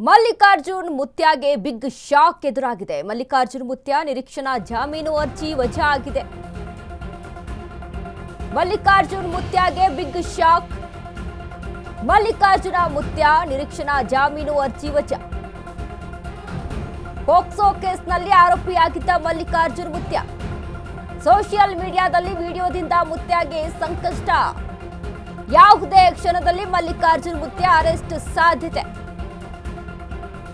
ಮಲ್ಲಿಕಾರ್ಜುನ್ ಮುತ್ಯಾಗೆ big shock ಎದುರಾಗಿದೆ. ಮಲ್ಲಿಕಾರ್ಜುನ್ ಮುತ್ಯಾ ನಿರೀಕ್ಷಣಾ ಜಾಮೀನು ಅರ್ಜಿ ವಜಾ ಆಗಿದೆ. ಮಲ್ಲಿಕಾರ್ಜುನ್ ಮುತ್ಯಾಗೆ ಬಿಗ್ ಶಾಕ್. ಮಲ್ಲಿಕಾರ್ಜುನ ಮುತ್ಯಾ ನಿರೀಕ್ಷಣಾ ಜಾಮೀನು ಅರ್ಜಿ ವಜಾ. ಪೋಕ್ಸೋ ಕೇಸ್ನಲ್ಲಿ ಆರೋಪಿಯಾಗಿದ್ದ ಮಲ್ಲಿಕಾರ್ಜುನ್ ಮುತ್ಯಾ ಸೋಷಿಯಲ್ ಮೀಡಿಯಾದಲ್ಲಿ ವಿಡಿಯೋದಿಂದ ಮುತ್ಯಾಗೆ ಸಂಕಷ್ಟ. ಯಾವುದೇ ಕ್ಷಣದಲ್ಲಿ ಮಲ್ಲಿಕಾರ್ಜುನ್ ಮುತ್ಯಾ ಅರೆಸ್ಟ್ ಸಾಧ್ಯತೆ.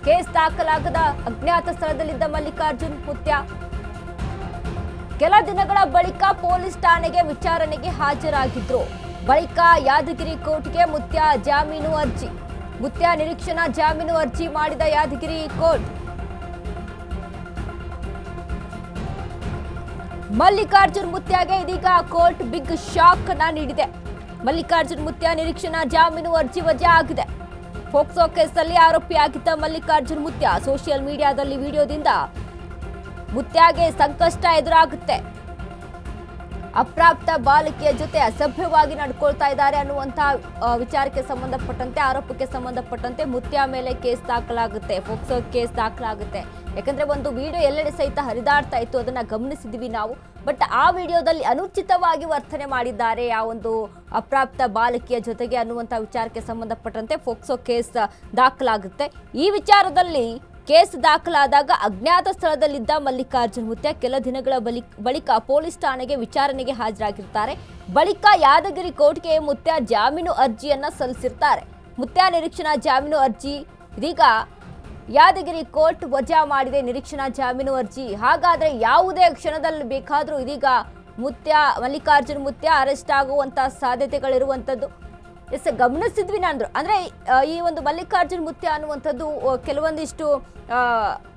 ಕೇಸ್ ದಾಖಲಾಗದ ಅಜ್ಞಾತ ಸ್ಥಳದಲ್ಲಿದ್ದ ಮಲ್ಲಿಕಾರ್ಜುನ್ ಮುತ್ಯಾ ಕೆಲ ದಿನಗಳ ಬಳಿಕ ಪೊಲೀಸ್ ಠಾಣೆಗೆ ವಿಚಾರಣೆಗೆ ಹಾಜರಾಗಿದ್ರು. ಬಳಿಕ ಯಾದಗಿರಿ ಕೋರ್ಟ್ಗೆ ಮುತ್ಯಾ ಜಾಮೀನು ಅರ್ಜಿ. ಮುತ್ಯಾ ನಿರೀಕ್ಷಣಾ ಜಾಮೀನು ಅರ್ಜಿ ಮಾಡಿದ ಯಾದಗಿರಿ ಕೋರ್ಟ್ ಮಲ್ಲಿಕಾರ್ಜುನ್ ಮುತ್ಯಾಗೆ ಇದೀಗ ಕೋರ್ಟ್ ಬಿಗ್ ಶಾಕ್ ಅನ್ನ ನೀಡಿದೆ. ಮಲ್ಲಿಕಾರ್ಜುನ್ ಮುತ್ಯಾ ನಿರೀಕ್ಷಣಾ ಜಾಮೀನು ಅರ್ಜಿ ವಜಾ ಆಗಿದೆ. ಪೋಕ್ಸೋ ಕೇಸ್ನಲ್ಲಿ ಆರೋಪಿಯಾಗಿದ್ದ ಮಲ್ಲಿಕಾರ್ಜುನ್ ಮುತ್ಯಾ ಸೋಷಿಯಲ್ ಮೀಡಿಯಾದಲ್ಲಿ ವಿಡಿಯೋದಿಂದ ಮುತ್ಯಾಗೆ ಸಂಕಷ್ಟ ಎದುರಾಗುತ್ತೆ. ಅಪ್ರಾಪ್ತ ಬಾಲಕಿಯ ಜೊತೆ ಅಸಭ್ಯವಾಗಿ ನಡ್ಕೊಳ್ತಾ ಇದ್ದಾರೆ ಅನ್ನುವಂತಹ ವಿಚಾರಕ್ಕೆ ಸಂಬಂಧಪಟ್ಟಂತೆ, ಆರೋಪಕ್ಕೆ ಸಂಬಂಧಪಟ್ಟಂತೆ ಮುತ್ಯಾ ಮೇಲೆ ಕೇಸ್ ದಾಖಲಾಗುತ್ತೆ, ಪೋಕ್ಸೋ ಕೇಸ್ ದಾಖಲಾಗುತ್ತೆ. ಯಾಕಂದ್ರೆ ಒಂದು ವಿಡಿಯೋ ಎಲ್ಲೆಡೆ ಸಹಿತ ಹರಿದಾಡ್ತಾ ಇತ್ತು, ಅದನ್ನ ಗಮನಿಸಿದ್ವಿ ನಾವು. ಬಟ್ ಆ ವಿಡಿಯೋದಲ್ಲಿ ಅನುಚಿತವಾಗಿ ವರ್ತನೆ ಮಾಡಿದ್ದಾರೆ ಆ ಒಂದು ಅಪ್ರಾಪ್ತ ಬಾಲಕಿಯ ಜೊತೆಗೆ ಅನ್ನುವಂಥ ವಿಚಾರಕ್ಕೆ ಸಂಬಂಧಪಟ್ಟಂತೆ ಪೋಕ್ಸೋ ಕೇಸ್ ದಾಖಲಾಗುತ್ತೆ. ಈ ವಿಚಾರದಲ್ಲಿ ಕೇಸ್ ದಾಖಲಾದಾಗ ಅಜ್ಞಾತ ಸ್ಥಳದಲ್ಲಿದ್ದ ಮಲ್ಲಿಕಾರ್ಜುನ್ ಮುತ್ಯಾ ಕೆಲ ದಿನಗಳ ಬಳಿಕ ಪೊಲೀಸ್ ಠಾಣೆಗೆ ವಿಚಾರಣೆಗೆ ಹಾಜರಾಗಿರ್ತಾರೆ. ಬಳಿಕ ಯಾದಗಿರಿ ಕೋರ್ಟ್ಗೆ ಮುತ್ಯಾ ಜಾಮೀನು ಅರ್ಜಿಯನ್ನ ಸಲ್ಲಿಸಿರ್ತಾರೆ. ಮುತ್ಯಾ ನಿರೀಕ್ಷಣಾ ಜಾಮೀನು ಅರ್ಜಿ ಇದೀಗ ಯಾದಗಿರಿ ಕೋರ್ಟ್ ವಜಾ ಮಾಡಿದೆ. ನಿರೀಕ್ಷಣಾ ಜಾಮೀನು ಅರ್ಜಿ ಹಾಗಾದ್ರೆ ಯಾವುದೇ ಕ್ಷಣದಲ್ಲಿ ಬೇಕಾದರೂ ಇದೀಗ ಮಲ್ಲಿಕಾರ್ಜುನ್ ಮುತ್ಯಾ ಅರೆಸ್ಟ್ ಆಗುವಂತ ಸಾಧ್ಯತೆಗಳಿರುವಂಥದ್ದು ಗಮನಿಸಿದ್ವಿ ನಾನು. ಅಂದ್ರೆ ಈ ಒಂದು ಮಲ್ಲಿಕಾರ್ಜುನ್ ಮುತ್ಯಾ ಅನ್ನುವಂಥದ್ದು ಕೆಲವೊಂದಿಷ್ಟು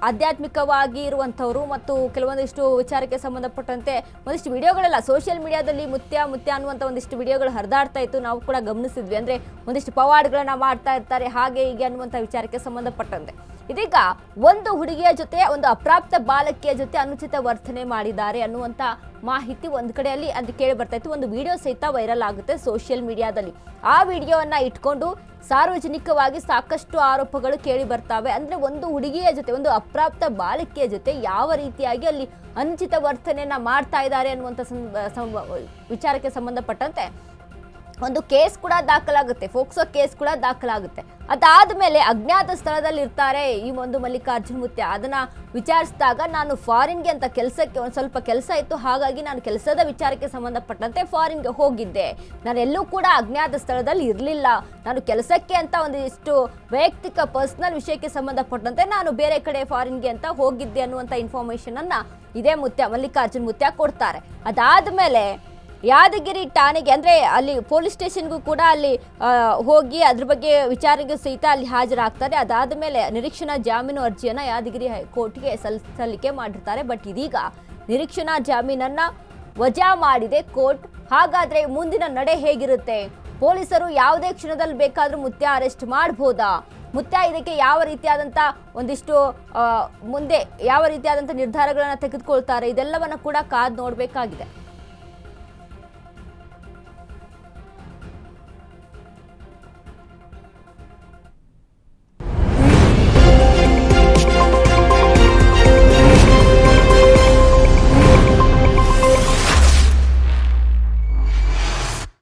ಆಧ್ಯಾತ್ಮಿಕವಾಗಿ ಇರುವಂಥವ್ರು ಮತ್ತು ಕೆಲವೊಂದಿಷ್ಟು ವಿಚಾರಕ್ಕೆ ಸಂಬಂಧಪಟ್ಟಂತೆ ಒಂದಿಷ್ಟು ವಿಡಿಯೋಗಳೆಲ್ಲ ಸೋಷಿಯಲ್ ಮೀಡಿಯಾದಲ್ಲಿ ಮುತ್ಯಾ ಅನ್ನುವಂಥ ಒಂದಿಷ್ಟು ವಿಡಿಯೋಗಳು ಹರಿದಾಡ್ತಾ ಇತ್ತು, ನಾವು ಕೂಡ ಗಮನಿಸಿದ್ವಿ. ಅಂದ್ರೆ ಒಂದಿಷ್ಟು ಪವಾಡ್ಗಳನ್ನ ಮಾಡ್ತಾ ಇರ್ತಾರೆ ಹಾಗೆ ಹೀಗೆ ಅನ್ನುವಂಥ ವಿಚಾರಕ್ಕೆ ಸಂಬಂಧಪಟ್ಟಂತೆ ಇದೀಗ ಒಂದು ಹುಡುಗಿಯ ಜೊತೆ, ಒಂದು ಅಪ್ರಾಪ್ತ ಬಾಲಕಿಯ ಜೊತೆ ಅನುಚಿತ ವರ್ತನೆ ಮಾಡಿದ್ದಾರೆ ಅನ್ನುವಂಥ ಮಾಹಿತಿ ಒಂದು ಕಡೆಯಲ್ಲಿ ಅದು ಕೇಳಿ ಬರ್ತಾ ಇತ್ತು. ಒಂದು ವಿಡಿಯೋ ಸಹಿತ ವೈರಲ್ ಆಗುತ್ತೆ ಸೋಷಿಯಲ್ ಮೀಡಿಯಾದಲ್ಲಿ. ಆ ವಿಡಿಯೋವನ್ನ ಇಟ್ಕೊಂಡು ಸಾರ್ವಜನಿಕವಾಗಿ ಸಾಕಷ್ಟು ಆರೋಪಗಳು ಕೇಳಿ ಬರ್ತಾವೆ. ಅಂದ್ರೆ ಒಂದು ಹುಡುಗಿಯ ಜೊತೆ, ಒಂದು ಅಪ್ರಾಪ್ತ ಬಾಲಕಿಯ ಜೊತೆ ಯಾವ ರೀತಿಯಾಗಿ ಅಲ್ಲಿ ಅನುಚಿತ ವರ್ತನೆಯನ್ನ ಮಾಡ್ತಾ ಇದ್ದಾರೆ ಅನ್ನುವಂಥ ವಿಚಾರಕ್ಕೆ ಸಂಬಂಧಪಟ್ಟಂತೆ ಒಂದು ಕೇಸ್ ಕೂಡ ದಾಖಲಾಗುತ್ತೆ, ಪೋಕ್ಸೋ ಕೇಸ್ ಕೂಡ ದಾಖಲಾಗುತ್ತೆ. ಅದಾದ್ಮೇಲೆ ಅಜ್ಞಾತ ಸ್ಥಳದಲ್ಲಿ ಇರ್ತಾರೆ ಈ ಒಂದು ಮಲ್ಲಿಕಾರ್ಜುನ್ ಮುತ್ಯಾ. ಅದನ್ನ ವಿಚಾರಿಸಿದಾಗ ನಾನು ಫಾರಿನ್ಗೆ ಅಂತ ಕೆಲಸಕ್ಕೆ ಒಂದು ಸ್ವಲ್ಪ ಕೆಲಸ ಇತ್ತು, ಹಾಗಾಗಿ ನಾನು ಕೆಲಸದ ವಿಚಾರಕ್ಕೆ ಸಂಬಂಧಪಟ್ಟಂತೆ ಫಾರಿನ್ಗೆ ಹೋಗಿದ್ದೆ. ನಾನು ಎಲ್ಲೂ ಕೂಡ ಅಜ್ಞಾತ ಸ್ಥಳದಲ್ಲಿ ಇರಲಿಲ್ಲ. ನಾನು ಕೆಲಸಕ್ಕೆ ಅಂತ ಒಂದಿಷ್ಟು ವೈಯಕ್ತಿಕ ಪರ್ಸನಲ್ ವಿಷಯಕ್ಕೆ ಸಂಬಂಧಪಟ್ಟಂತೆ ನಾನು ಬೇರೆ ಕಡೆ ಫಾರಿನ್ಗೆ ಅಂತ ಹೋಗಿದ್ದೆ ಅನ್ನುವಂಥ ಇನ್ಫಾರ್ಮೇಶನ್ ಅನ್ನ ಇದೇ ಮಲ್ಲಿಕಾರ್ಜುನ್ ಮುತ್ಯಾ ಕೊಡ್ತಾರೆ. ಅದಾದ್ಮೇಲೆ ಯಾದಗಿರಿ ಠಾಣೆಗೆ ಅಂದ್ರೆ ಅಲ್ಲಿ ಪೊಲೀಸ್ ಸ್ಟೇಷನ್ಗೂ ಕೂಡ ಅಲ್ಲಿ ಹೋಗಿ ಅದ್ರ ಬಗ್ಗೆ ವಿಚಾರಣೆಗೆ ಸಹಿತ ಅಲ್ಲಿ ಹಾಜರಾಗ್ತಾರೆ. ಅದಾದ ಮೇಲೆ ನಿರೀಕ್ಷಣಾ ಜಾಮೀನು ಅರ್ಜಿಯನ್ನ ಯಾದಗಿರಿ ಕೋರ್ಟ್ಗೆ ಸಲ್ಲಿಕೆ ಮಾಡಿರ್ತಾರೆ. ಬಟ್ ಇದೀಗ ನಿರೀಕ್ಷಣಾ ಜಾಮೀನನ್ನ ವಜಾ ಮಾಡಿದೆ ಕೋರ್ಟ್. ಹಾಗಾದ್ರೆ ಮುಂದಿನ ನಡೆ ಹೇಗಿರುತ್ತೆ? ಪೊಲೀಸರು ಯಾವುದೇ ಕ್ಷಣದಲ್ಲಿ ಬೇಕಾದ್ರೂ ಮುತ್ಯಾ ಅರೆಸ್ಟ್ ಮಾಡಬಹುದಾ? ಮುತ್ಯಾ ಇದಕ್ಕೆ ಯಾವ ರೀತಿಯಾದಂಥ ಒಂದಿಷ್ಟು ಮುಂದೆ ಯಾವ ರೀತಿಯಾದಂಥ ನಿರ್ಧಾರಗಳನ್ನ ತೆಗೆದುಕೊಳ್ತಾರೆ? ಇದೆಲ್ಲವನ್ನ ಕೂಡ ಕಾದು ನೋಡಬೇಕಾಗಿದೆ.